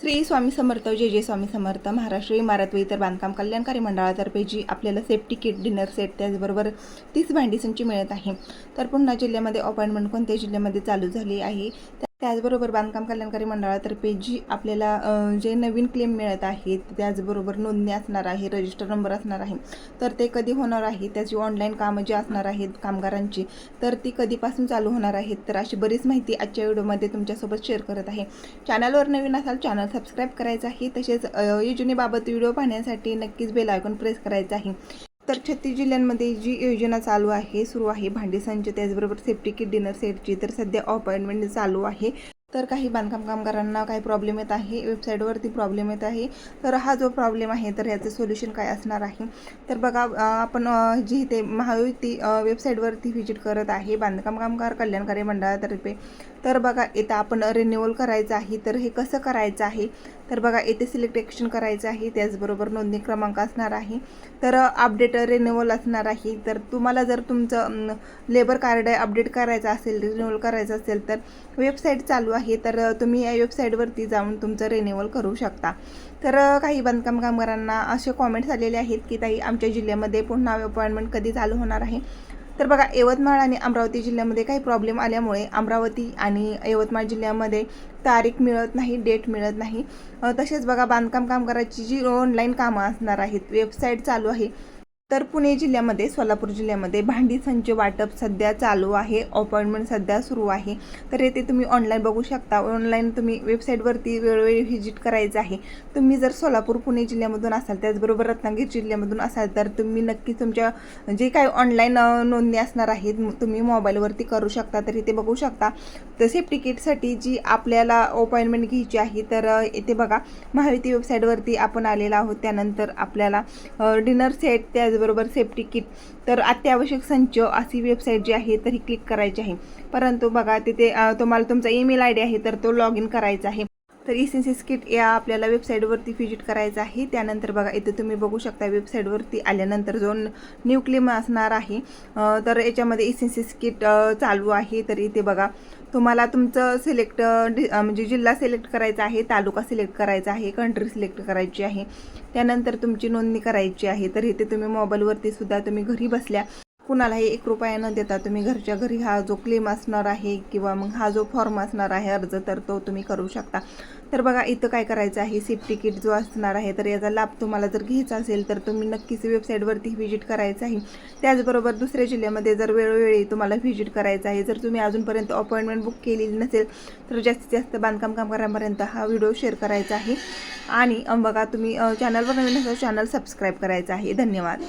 श्री स्वामी समर्थ जय जय स्वामी समर्थ महाराष्ट्र इमारत व इतर बांधकाम कल्याणकारी मंडळातर्फे जी आपल्याला सेफ्टी किट डिनर सेट त्याचबरोबर 30 भांडी संच मिळत आहे। तर पुन्हा जिल्ह्यामध्ये अपॉइंटमेंट कोणत्या जिल्ह्यामध्ये चालू झाली आहे, त्याचबरोबर बांधकाम कल्याणकारी मंडळातर्फे जी आपल्याला जे नवीन क्लेम मिळत आहेत त्याचबरोबर नोंदणी असणार आहे, रजिस्टर नंबर असणार आहे, तर ते कधी होणार आहे, त्याची ऑनलाईन कामं जी असणार आहेत कामगारांची तर ती कधीपासून चालू होणार आहेत, तर अशी बरीच माहिती आजच्या व्हिडिओमध्ये तुमच्यासोबत शेअर करत आहे। चॅनलवर नवीन असाल चॅनल सबस्क्राईब करायचं आहे, तसेच योजनेबाबत व्हिडिओ पाहण्यासाठी नक्कीच बेल आयकॉन प्रेस करायचा आहे। तर 36 जिल्ह्यांमध्ये जी योजना चालू आहे सुरू आहे भांडी संच त्याचबरोबर सेफ्टी किट डिनर सेटची, तर सध्या अपॉइंटमेंट चालू आहे। तर काही बांधकाम कामगारांना काही प्रॉब्लेम येत आहे, वेबसाईटवरती प्रॉब्लेम येत आहे, तर हा जो प्रॉब्लेम आहे तर याचं सोल्युशन काय असणार आहे, तर बघा आपण जी ते महायुती वेबसाईटवरती व्हिजिट करत आहे बांधकाम कामगार कल्याणकारी मंडळातर्फे। तर बघा इथं आपण रिन्युअल करायचं आहे, तर हे कसं करायचं आहे, तर बघा इथे सिलेक्ट ॲक्शन करायचं आहे, त्याचबरोबर नोंदणी क्रमांक असणार आहे, तर अपडेट रिन्युअल असणार आहे। तर तुम्हाला जर तुमचं लेबर कार्ड अपडेट करायचं असेल रिन्युअल करायचं असेल तर वेबसाईट चालू आहे, तर तुम्ही या वेबसाईटवरती जाऊन तुमचं रिन्युअल करू शकता। तर काही बांधकाम कामगारांना असे कॉमेंट्स आलेले आहेत की ताई आमच्या जिल्ह्यामध्ये पुन्हा अपॉइंटमेंट कधी चालू होणार आहे। तर बघा यवतमाळ आणि अमरावती जिल्ह्यामध्ये काही प्रॉब्लेम आल्यामुळे अमरावती आणि यवतमाळ जिल्ह्यामध्ये तारीख मिळत नाही, डेट मिळत नाही। तसेच बघा बांधकाम कामगाराची जी ऑनलाईन कामं असणार आहेत वेबसाईट चालू आहे, तर पुणे जिल्ह्यामध्ये सोलापूर जिल्ह्यामध्ये भांडी संच वाटप सध्या चालू आहे, अपॉइंटमेंट सध्या सुरू आहे। तर येथे तुम्ही ऑनलाईन बघू शकता, ऑनलाईन तुम्ही वेबसाईटवरती वेळोवेळी व्हिजिट करायचं आहे। तुम्ही जर सोलापूर पुणे जिल्ह्यामधून असाल त्याचबरोबर रत्नागिरी जिल्ह्यामधून असाल तर तुम्ही नक्की तुमच्या जे काही ऑनलाईन नोंदणी असणार आहे तुम्ही मोबाईलवरती करू शकता। तर इथे बघू शकता तर सेफ्टी किटसाठी जी आपल्याला अपॉइंटमेंट घ्यायची आहे, तर इथे बघा महायुती वेबसाईटवरती आपण आलेलो आहोत। त्यानंतर आपल्याला डिनर सेट त्याचबरोबर सेफ्टी किट तर अत्यावश्यक संच अशी वेबसाईट जी आहे तर ही क्लिक करायची आहे, परंतु बघा तिथे तुम्हाला तुमचा ईमेल आयडी आहे तर तो लॉग इन करायचा आहे। तर इसेन्शियल्स किट या आपल्याला वेबसाईटवरती व्हिजिट करायचं आहे। त्यानंतर बघा इथे तुम्ही बघू शकता वेबसाईटवरती आल्यानंतर जो न्यू क्लेम असणार आहे, तर याच्यामध्ये इसेन्शियल्स किट चालू आहे। तर इथे बघा तुम्हाला तुमचं सिलेक्ट म्हणजे जिल्हा सिलेक्ट करायचा आहे, तालुका सिलेक्ट करायचा आहे, कंट्री सिलेक्ट करायची आहे, त्यानंतर तुमची नोंदणी करायची आहे। तर इथे तुम्ही मोबाईलवरती सुद्धा तुम्ही घरी बसल्या कुणालाही 1 रुपया न देता तुम्ही घरच्या घरी हा जो क्लेम असणार आहे किंवा मग हा जो फॉर्म असणार आहे अर्ज तर तो तुम्ही करू शकता। तर बघा इथं काय करायचं आहे, सेफ्टी किट जो असणार आहे तर याचा लाभ तुम्हाला जर घ्यायचा असेल तर तुम्ही नक्कीच वेबसाईटवरती व्हिजिट करायचं आहे। त्याचबरोबर दुसऱ्या जिल्ह्यामध्ये जर वेळोवेळी तुम्हाला व्हिजिट करायचं आहे, जर तुम्ही अजूनपर्यंत अपॉइंटमेंट बुक केलेली नसेल तर जास्तीत जास्त बांधकाम कामगारांपर्यंत हा व्हिडिओ शेअर करायचा आहे। आणि बघा तुम्ही चॅनलवर नवीन असाल चॅनल सबस्क्राईब करायचं आहे। धन्यवाद।